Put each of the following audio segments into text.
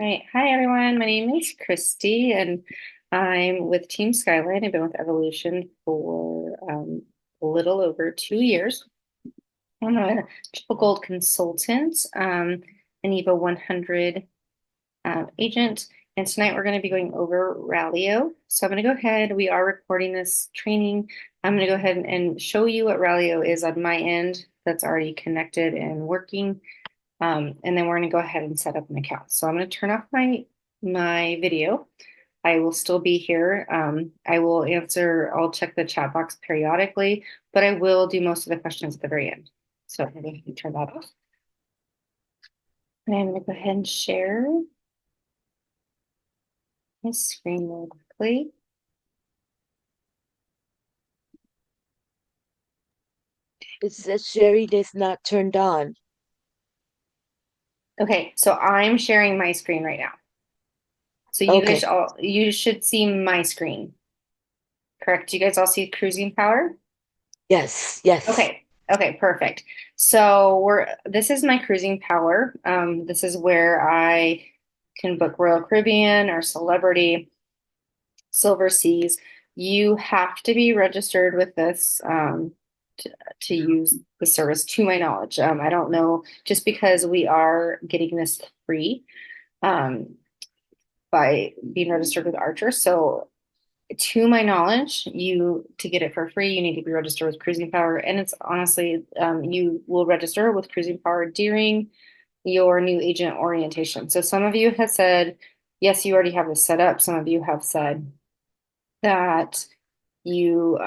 Right. Hi, everyone. My name is Christy, and I'm with Team Skyline. I've been with Evolution for a little over 2 years. I'm a triple gold consultant, an EVA 100 agent, and tonight we're going to be going over Rallio. So I'm going to go ahead. We are recording this training. I'm going to go ahead and show you what Rallio is on my end that's already connected and working. And then we're going to go ahead and set up an account. So I'm going to turn off my video. I will still be here. I'll check the chat box periodically, but I will do most of the questions at the very end. So I'm going to turn that off. And I'm going to go ahead and share my screen real quickly. It says sharing is not turned on. Okay, so I'm sharing my screen right now. So Okay. you should see my screen, correct? You guys all see cruising power? Yes, yes. Okay, perfect. So this is my cruising power. This is where I can book Royal Caribbean or Celebrity, Silver Seas. You have to be registered with this to use the service, to my knowledge. I don't know, just because we are getting this free um, by being registered with Archer. So to my knowledge, to get it for free, you need to be registered with Cruising Power. And it's honestly, you will register with Cruising Power during your new agent orientation. So some of you have said, yes, you already have this set up. Some of you have said that you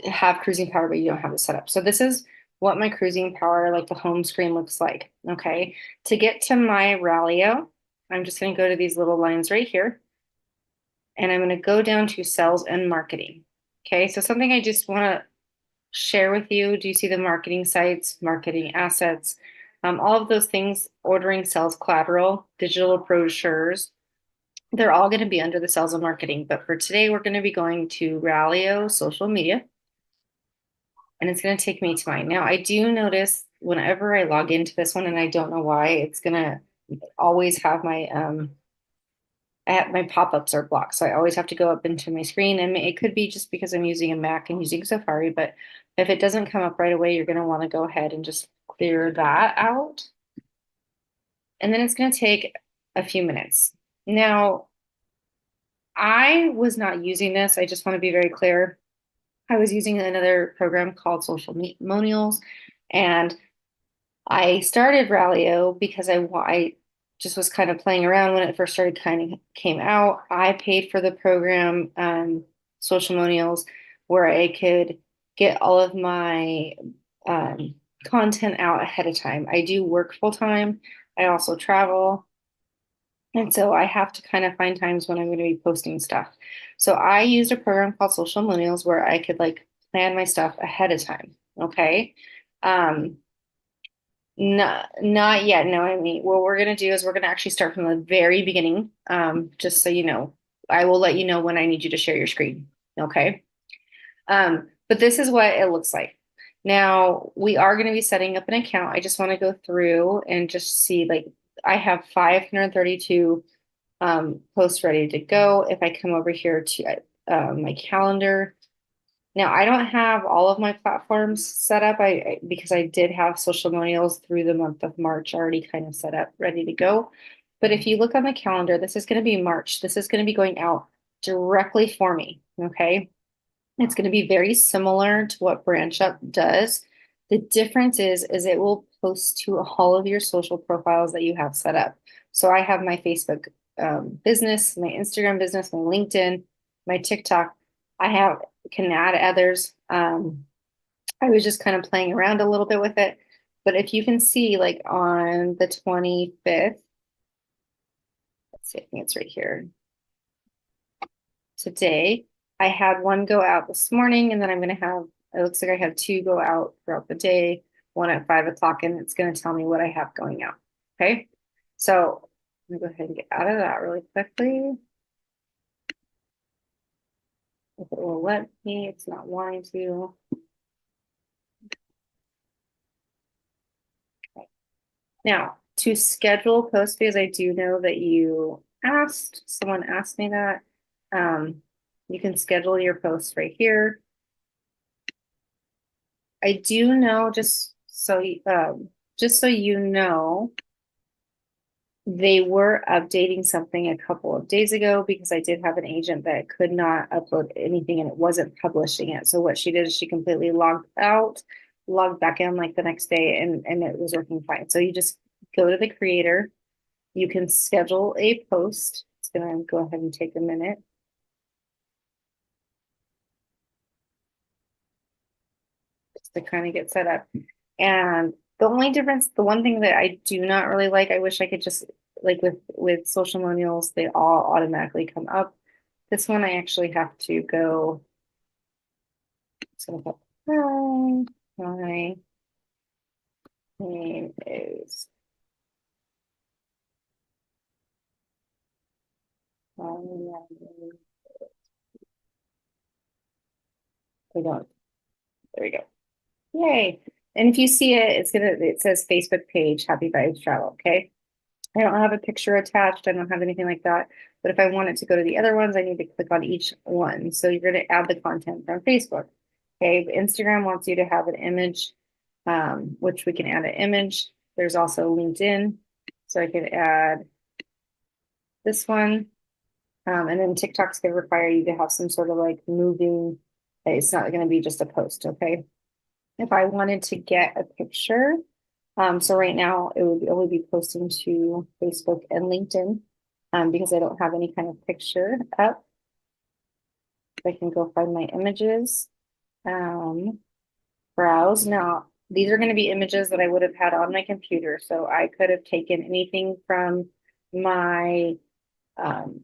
have Cruising Power, but you don't have it set up. So this is what my Cruising Power, like the home screen, looks like. Okay. To get to my Rallio, I'm just going to go to these little lines right here, and I'm going to go down to sales and marketing. Okay, so something I just want to share with you. Do you see the marketing sites, marketing assets, all of those things, ordering sales collateral, digital brochures? They're all going to be under the sales and marketing. But for today, we're going to be going to Rallio social media, and it's going to take me to mine. Now, I do notice whenever I log into this one, and I don't know why, it's going to always have my pop-ups are blocked. So I always have to go up into my screen, and it could be just because I'm using a Mac and using Safari, but if it doesn't come up right away, you're going to want to go ahead and just clear that out. And then it's going to take a few minutes. Now, I was not using this. I just want to be very clear. I was using another program called Social Monials, and I started Rallyo because I just was kind of playing around when it first started kind of came out. I paid for the program, Socialmonials, where I could get all of my content out ahead of time. I do work full time. I also travel. And so I have to kind of find times when I'm going to be posting stuff. So I used a program called Socialmonials where I could like plan my stuff ahead of time. Okay. Um, not yet. No, I mean, what we're gonna do is we're gonna actually start from the very beginning. Just so you know, I will let you know when I need you to share your screen. Okay. But this is what it looks like. Now we are going to be setting up an account. I just want to go through and just see, like, I have 532 posts ready to go. If I come over here to my calendar, now, I don't have all of my platforms set up because I did have Socialmonials through the month of March already kind of set up, ready to go. But if you look on the calendar, this is going to be March. This is going to be going out directly for me. Okay. It's going to be very similar to what Branch Up does. The difference is it will post to all of your social profiles that you have set up. So I have my Facebook business, my Instagram business, my LinkedIn, my TikTok. I have can add others. I was just kind of playing around a little bit with it. But if you can see, like on the 25th, let's see, I think it's right here. Today, I had one go out this morning, and then I'm going to have, it looks like I have two go out throughout the day, one at 5 o'clock, and it's going to tell me what I have going out. Okay. So I'm going to go ahead and get out of that really quickly. If it will let me, it's not wanting to. Okay. Now, to schedule post because I do know that someone asked me that. You can schedule your posts right here. I do know just so you know, they were updating something a couple of days ago because I did have an agent that could not upload anything and it wasn't publishing it. So what she did is she completely logged out, logged back in like the next day, and it was working fine. So you just go to the creator, you can schedule a post. It's gonna go ahead and take a minute just to kind of get set up. And the only difference, the one thing that I do not really like, I wish I could just like with social millennials, they all automatically come up. This one I actually have to go. So hi, my name is I don't. There we go. Yay. And if you see it, it says Facebook page, Happy Vibes Travel. Okay. I don't have a picture attached. I don't have anything like that. But if I want it to go to the other ones, I need to click on each one. So you're going to add the content from Facebook. Okay. Instagram wants you to have an image, which we can add an image. There's also LinkedIn. So I could add this one. And then TikTok's going to require you to have some sort of like moving. It's not going to be just a post. Okay. If I wanted to get a picture, so right now it would only be posting to Facebook and LinkedIn, because I don't have any kind of picture up. I can go find my images, browse. Now, these are going to be images that I would have had on my computer. So I could have taken anything from my um,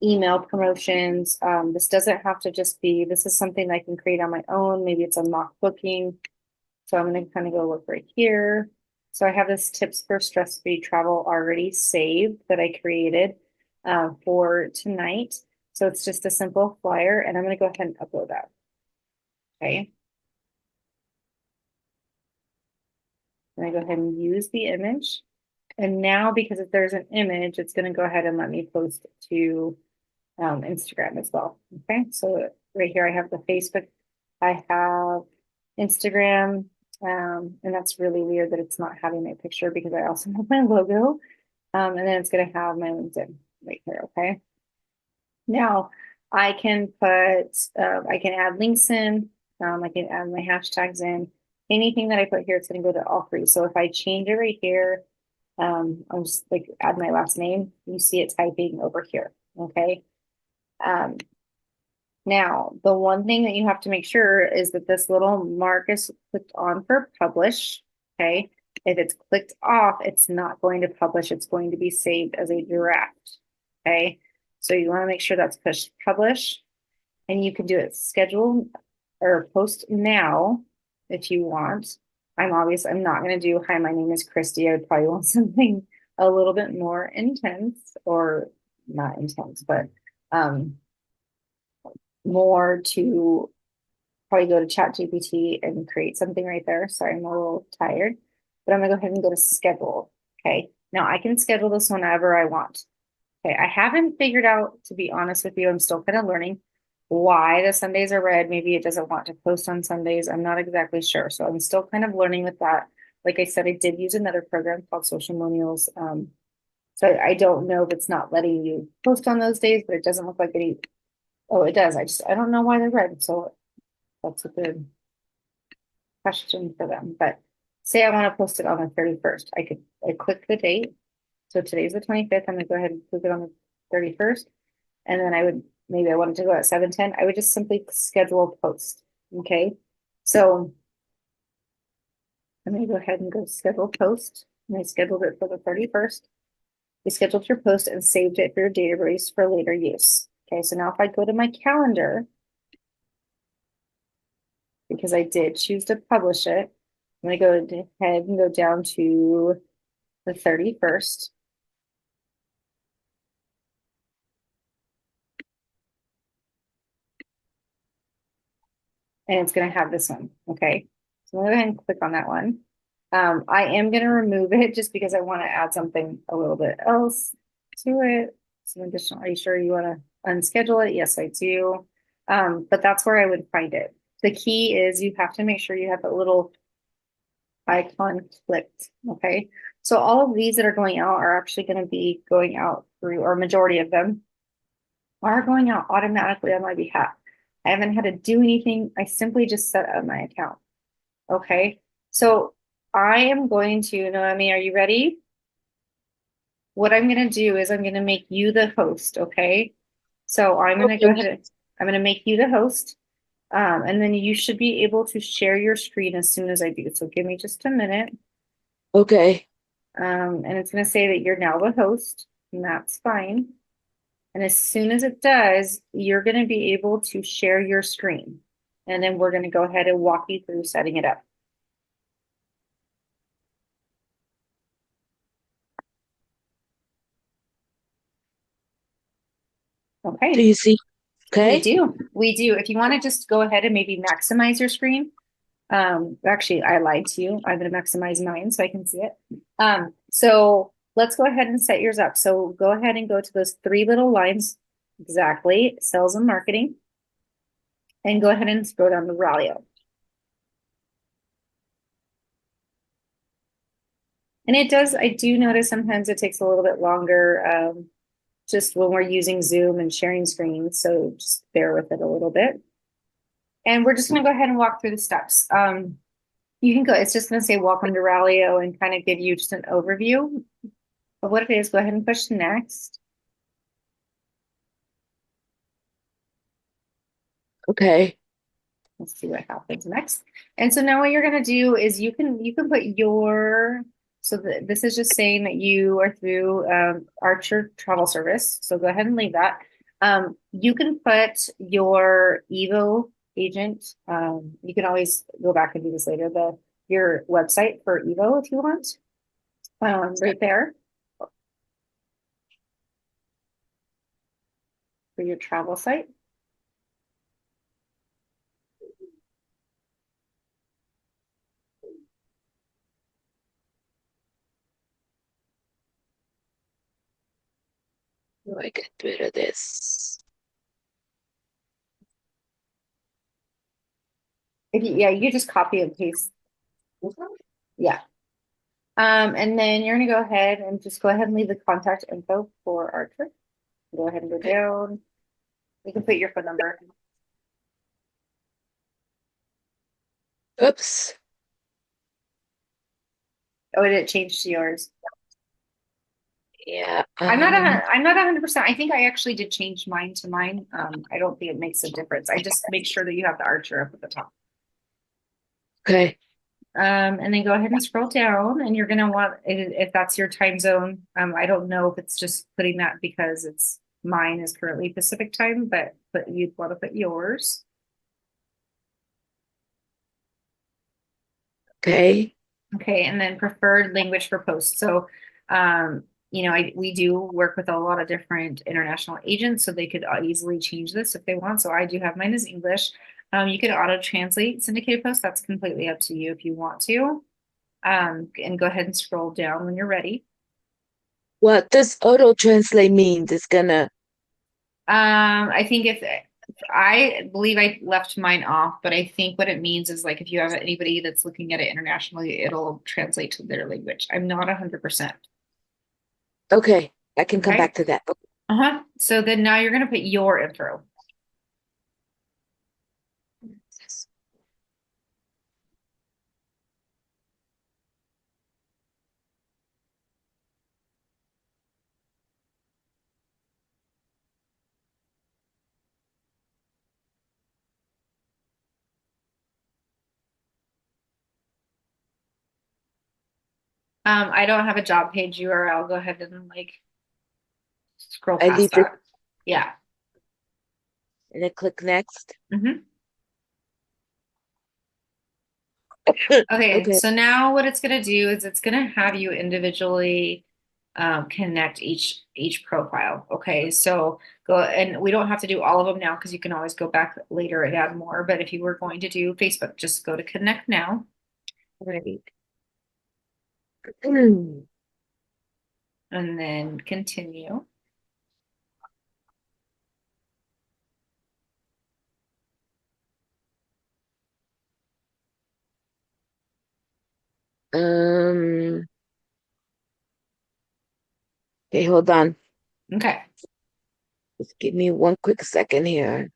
email promotions. This doesn't have to just be, this is something I can create on my own. Maybe it's a mock booking. So I'm going to kind of go look right here. So I have this tips for stress-free travel already saved that I created for tonight. So it's just a simple flyer and I'm going to go ahead and upload that. Okay. And I go ahead and use the image. And now because if there's an image, it's going to go ahead and let me post to Instagram as well. Okay. So right here I have the Facebook. I have Instagram. And that's really weird that it's not having my picture because I also have my logo. And then it's going to have my LinkedIn right here. Okay. Now I can add links in. I can add my hashtags in. Anything that I put here, it's going to go to all three. So if I change it right here, I'll just like add my last name. You see it typing over here. Okay. Um, Now, the one thing that you have to make sure is that this little mark is clicked on for publish. Okay. If it's clicked off, it's not going to publish. It's going to be saved as a draft. Okay. So you want to make sure that's pushed publish and you can do it schedule or post now if you want. I'm not going to do, hi, my name is Christy. I would probably want something a little bit more intense or not intense, but, more to probably go to ChatGPT and create something right there. Sorry, I'm a little tired, but I'm gonna go ahead and go to schedule. Okay. Now I can schedule this whenever I want. Okay. I haven't figured out, to be honest with you, I'm still kind of learning why the Sundays are red. Maybe it doesn't want to post on Sundays. I'm not exactly sure. So I'm still kind of learning with that. Like I said, I did use another program called Social Millennials. So I don't know if it's not letting you post on those days, but it doesn't look like any. Oh, it does. I don't know why they're red. So that's a good question for them. But say I want to post it on the 31st. I click the date. So today's the 25th. I'm gonna go ahead and click it on the 31st. And then maybe I wanted to go at 7:10. I would just simply schedule a post. Okay. So I'm gonna go ahead and go schedule post. And I scheduled it for the 31st. We scheduled your post and saved it for your database for later use. Okay, so now if I go to my calendar, because I did choose to publish it, I'm going to go ahead and go down to the 31st. And it's going to have this one. Okay. So I'm going to go ahead and click on that one. I am going to remove it just because I want to add something a little bit else to it. Some additional, are you sure you want to unschedule it? Yes, I do. But that's where I would find it. The key is you have to make sure you have a little icon clicked. Okay. So all of these that are going out are actually going to be going out through, or majority of them are going out automatically on my behalf. I haven't had to do anything. I simply just set up my account. Okay. So I am going to, Noemi, are you ready? What I'm going to do is I'm going to make you the host. Okay. So I'm going to go Okay. ahead and I'm going to make you the host. And then you should be able to share your screen as soon as I do. So give me just a minute. Okay. And it's going to say that you're now the host, and that's fine. And as soon as it does, you're going to be able to share your screen. And then we're going to go ahead and walk you through setting it up. Do Okay, you see? we Okay. do. We do. If you want to just go ahead and maybe maximize your screen. Actually, I lied to you. I'm going to maximize mine so I can see it. So let's go ahead and set yours up. So go ahead and go to those three little lines, exactly, sales and marketing, and go ahead and scroll down to Rallio. And it does, I do notice sometimes it takes a little bit longer, just when we're using Zoom and sharing screens. So just bear with it a little bit. And we're just going to go ahead and walk through the steps. You can go, it's just going to say welcome to Rallyo and kind of give you just an overview of what it is. Go ahead and push next. Okay. Let's see what happens next. And so now what you're going to do is you can put your, so this is just saying that you are through Archer Travel Service. So go ahead and leave that. You can put your Evo agent. You can always go back and do this later. Your website for Evo if you want. Right there for your travel site. Do I get rid of this? If you, yeah, you just copy and paste. Yeah. And then you're gonna go ahead and just go ahead and leave the contact info for Archer. Go ahead and go Okay. down. You can put your phone number. Oops. Oh, did it change to yours? Yeah. I'm not 100%. I think I actually did change mine to mine. I don't think it makes a difference. I just make sure that you have the Archer up at the top. Okay. And then go ahead and scroll down, and you're gonna want if that's your time zone. I don't know if it's just putting that because it's mine is currently Pacific time, but you'd want to put yours. Okay. Okay, and then preferred language for post. So, we do work with a lot of different international agents, so they could easily change this if they want. So I do have mine as English. You could auto translate syndicated posts. That's completely up to you if you want to. And go ahead and scroll down when you're ready. What does auto translate mean? It's gonna. I think if I believe I left mine off, but I think what it means is like if you have anybody that's looking at it internationally, it'll translate to their language. I'm not 100%. Okay. I can come Okay. back to that. Uh-huh. So then now you're gonna put your info. I don't have a job page URL. Go ahead and like scroll I past leave this that. Yeah. and I click next. Hmm. Okay, Okay. so now what it's gonna do is it's gonna have you individually connect each profile. Okay, so go and we don't have to do all of them now because you can always go back later and add more. But if you were going to do Facebook, just go to connect now. Right. and then continue. Um, okay, hold on. Okay. Just give me one quick second here.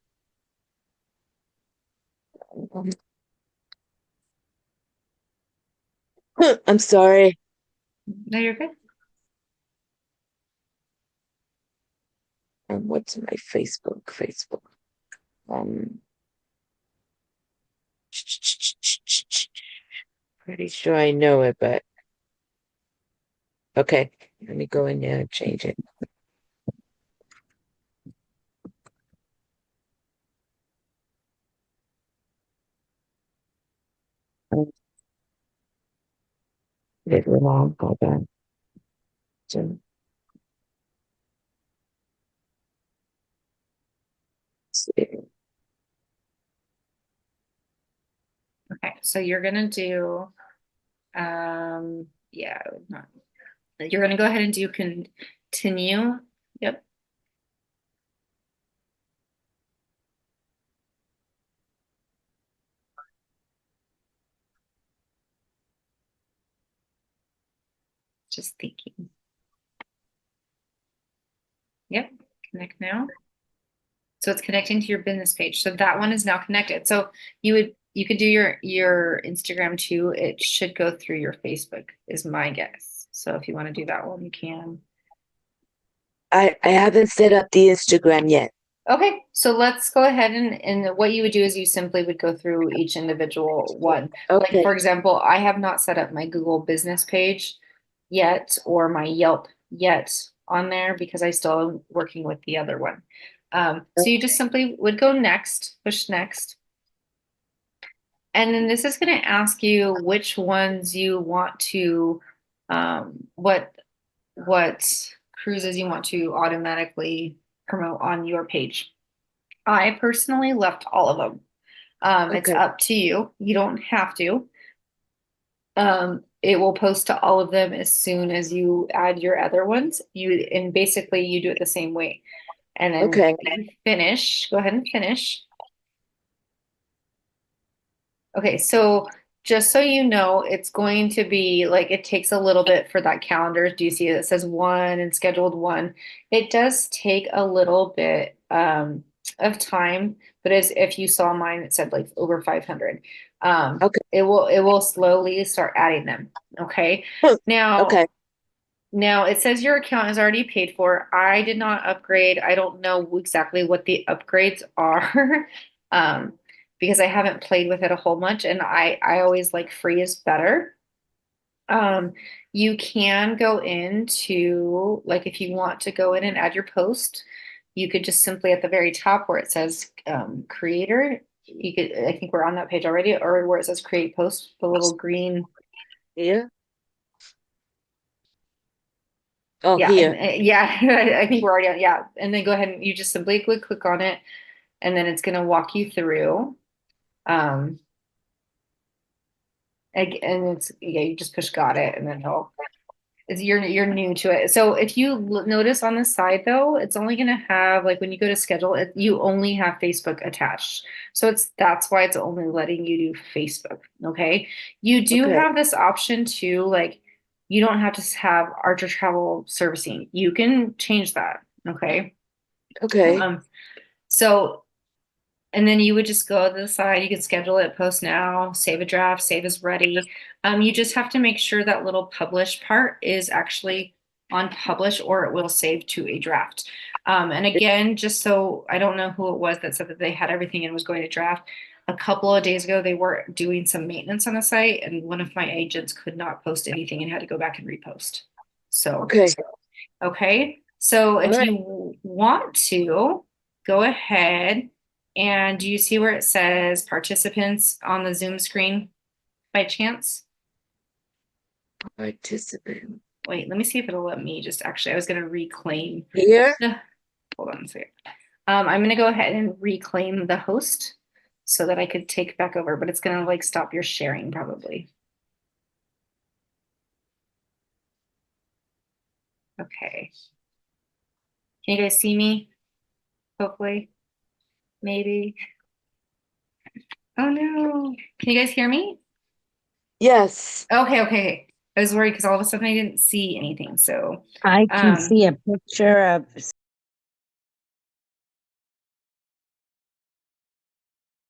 I'm sorry. No, you're good. What's my Facebook? Facebook. Um, pretty sure I know it, but okay. Let me go in there and change it. I did it wrong. Hold on. So, see. Okay, so you're gonna do yeah, not, you're gonna go ahead and do continue. Yep, just thinking. Yep, connect now. So it's connecting to your business page. So that one is now connected. So you could do your Instagram too. It should go through your Facebook, is my guess. So if you want to do that one, you can. I haven't set up the Instagram yet. Okay, so let's go ahead and what you would do is you simply would go through each individual one. Like Okay. for example, I have not set up my Google business page yet or my Yelp yet on there because I still am working with the other one. So you just simply would go next, push next. And then this is going to ask you which ones you want to, what cruises you want to automatically promote on your page. I personally left all of them. It's Okay. up to you. You don't have to. It will post to all of them as soon as you add your other ones. And basically you do it the same way. And then Okay. you finish. Go ahead and finish. Okay, so just so you know, it's going to be like it takes a little bit for that calendar. Do you see it says one and scheduled one? It does take a little bit of time, but as if you saw mine, it said like over 500. Okay. It will slowly start adding them. Okay. Now Okay. now it says your account is already paid for. I did not upgrade. I don't know exactly what the upgrades are. Um, because I haven't played with it a whole much and I always like free is better. Um, you can go into like if you want to go in and add your post, you could just simply at the very top where it says creator, you could I think we're on that page already, or where it says create post, the little green. Here. Oh, Yeah, and here. yeah, I think we're already on. Yeah, and then go ahead and you just simply click on it, and then it's going to walk you through. Um, and it's yeah, you just push got it, and then it'll. It's, you're new to it, so if you notice on the side though, it's only going to have like when you go to schedule it, you only have Facebook attached. So that's why it's only letting you do Facebook. Okay, you do Okay. have this option too, like you don't have to have Archer Travel Servicing. You can change that. Okay. Okay. Um, so, and then you would just go to the side, you could schedule it, post now, save a draft, save as ready. You just have to make sure that little publish part is actually on publish or it will save to a draft. And again, just so I don't know who it was that said that they had everything and was going to draft. A couple of days ago, they were doing some maintenance on the site, and one of my agents could not post anything and had to go back and repost. So, Okay. okay, so All if right. you want to go ahead and do you see where it says participants on the Zoom screen by chance? Participant. Wait, let me see if it'll let me just actually, I was going to reclaim. Here. No, hold on a second. I'm going to go ahead and reclaim the host so that I could take back over, but it's going to like stop your sharing probably. Okay. Can you guys see me? Hopefully, maybe. Oh no. Can you guys hear me? Yes. Okay, okay. I was worried because all of a sudden I didn't see anything. So, I can um, see a picture of